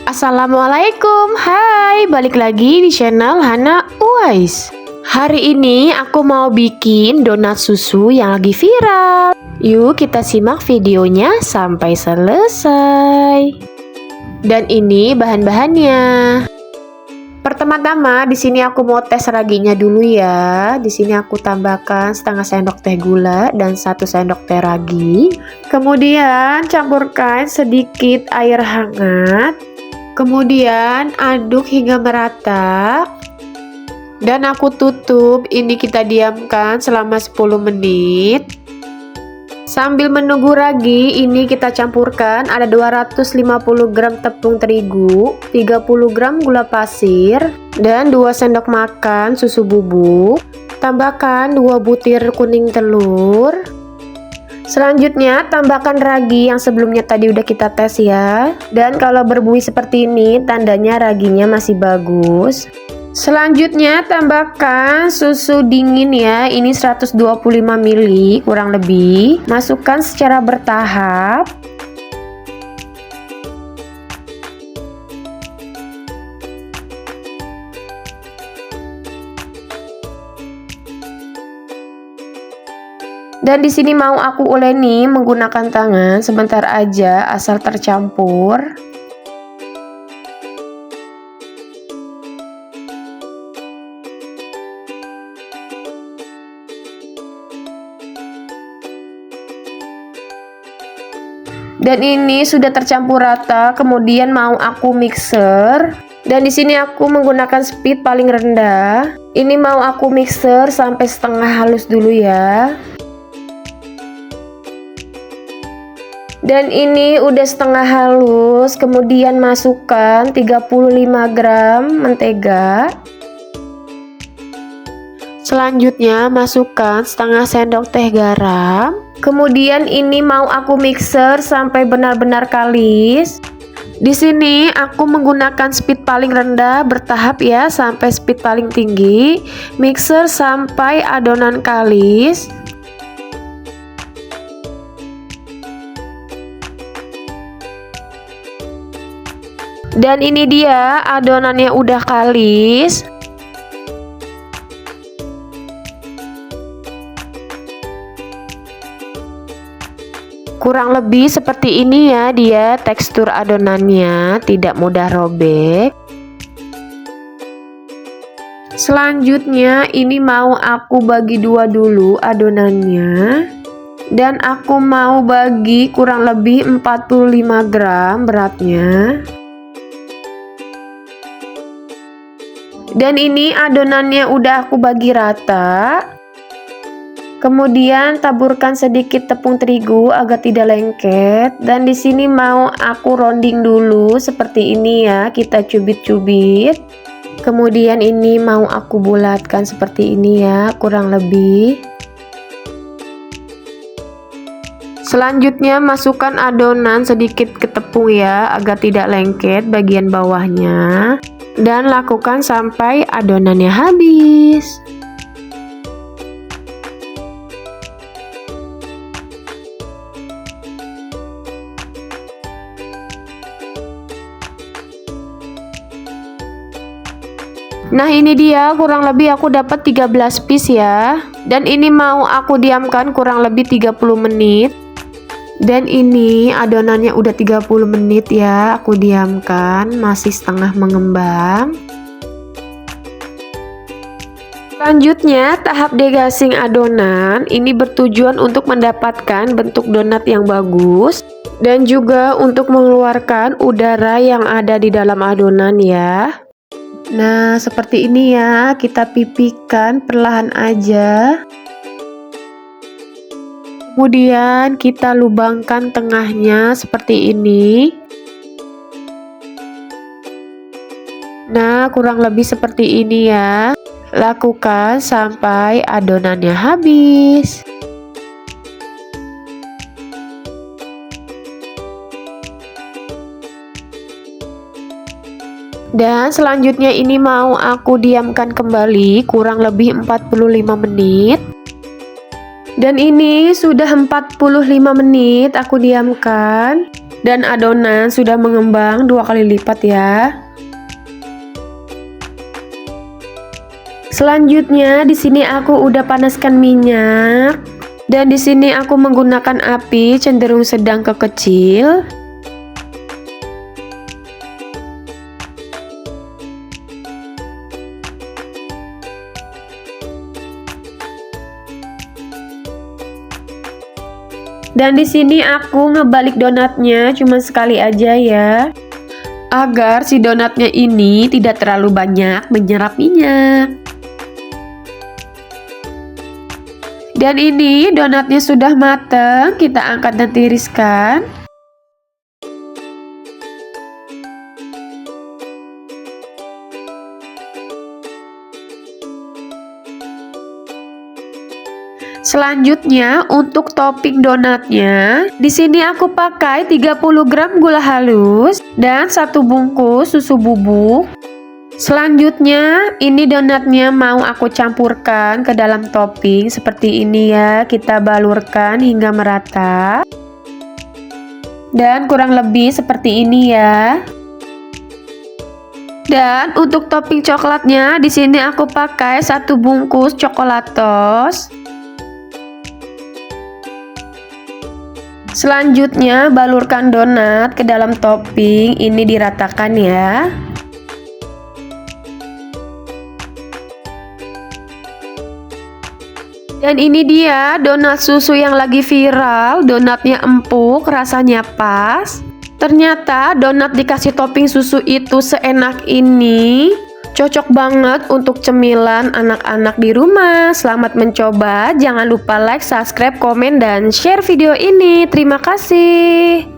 Assalamualaikum, hai, balik lagi di channel Hana Uwais. Hari ini aku mau bikin donat susu yang lagi viral. Yuk kita simak videonya sampai selesai. Dan ini bahan-bahannya. Pertama-tama di sini aku mau tes raginya dulu ya. Di sini aku tambahkan setengah sendok teh gula dan 1 sendok teh ragi. Kemudian campurkan sedikit air hangat. Kemudian aduk hingga merata. Dan aku tutup, ini kita diamkan selama 10 menit. Sambil menunggu ragi, ini kita campurkan ada 250 gram tepung terigu, 30 gram gula pasir, dan 2 sendok makan susu bubuk. Tambahkan 2 butir kuning telur. Selanjutnya tambahkan ragi yang sebelumnya tadi udah kita tes ya. Dan kalau berbuih seperti ini tandanya raginya masih bagus. Selanjutnya tambahkan susu dingin ya, ini 125 ml kurang lebih. Masukkan secara bertahap. Dan di sini mau aku uleni menggunakan tangan sebentar aja asal tercampur. Dan ini sudah tercampur rata, kemudian mau aku mixer. Dan di sini aku menggunakan speed paling rendah. Ini mau aku mixer sampai setengah halus dulu ya. Dan ini udah setengah halus, kemudian masukkan 35 gram mentega. Selanjutnya masukkan setengah sendok teh garam. Kemudian ini mau aku mixer sampai benar-benar kalis. Di sini aku menggunakan speed paling rendah bertahap ya sampai speed paling tinggi. Mixer sampai adonan kalis. Dan ini dia adonannya udah kalis. Kurang lebih seperti ini ya dia tekstur adonannya, tidak mudah robek. Selanjutnya ini mau aku bagi dua dulu adonannya. Dan aku mau bagi kurang lebih 45 gram beratnya. Dan ini adonannya udah aku bagi rata. Kemudian taburkan sedikit tepung terigu agar tidak lengket. Dan di sini mau aku rounding dulu seperti ini ya, kita cubit-cubit. Kemudian ini mau aku bulatkan seperti ini ya, kurang lebih. Selanjutnya masukkan adonan sedikit ke tepung ya, agar tidak lengket bagian bawahnya. Dan lakukan sampai adonannya habis. Nah ini dia kurang lebih aku dapat 13 piece ya. Dan ini mau aku diamkan kurang lebih 30 menit. Dan ini adonannya udah 30 menit ya aku diamkan, masih setengah mengembang. Selanjutnya tahap degassing adonan. Ini bertujuan untuk mendapatkan bentuk donat yang bagus. Dan juga untuk mengeluarkan udara yang ada di dalam adonan ya. Nah seperti ini ya, kita pipihkan perlahan aja. Kemudian kita lubangkan tengahnya seperti ini. Nah kurang lebih seperti ini ya. Lakukan sampai adonannya habis. Dan selanjutnya ini mau aku diamkan kembali kurang lebih 45 menit. Dan ini sudah 45 menit aku diamkan. Dan adonan sudah mengembang 2 kali lipat ya. Selanjutnya di sini aku udah panaskan minyak. Dan di sini aku menggunakan api cenderung sedang ke kecil. Dan di sini aku ngebalik donatnya cuma sekali aja ya, agar si donatnya ini tidak terlalu banyak menyerap minyak. Dan ini donatnya sudah mateng, kita angkat dan tiriskan. Selanjutnya untuk topping donatnya, di sini aku pakai 30 gram gula halus dan 1 bungkus susu bubuk. Selanjutnya ini donatnya mau aku campurkan ke dalam topping seperti ini ya, kita balurkan hingga merata. Dan kurang lebih seperti ini ya. Dan untuk topping coklatnya di sini aku pakai 1 bungkus coklatos. Selanjutnya balurkan donat ke dalam topping, ini diratakan ya. Dan ini dia donat susu yang lagi viral, donatnya empuk, rasanya pas. Ternyata donat dikasih topping susu itu seenak ini. Cocok banget untuk cemilan anak-anak di rumah. Selamat mencoba. Jangan lupa like, subscribe, komen, dan share video ini. Terima kasih.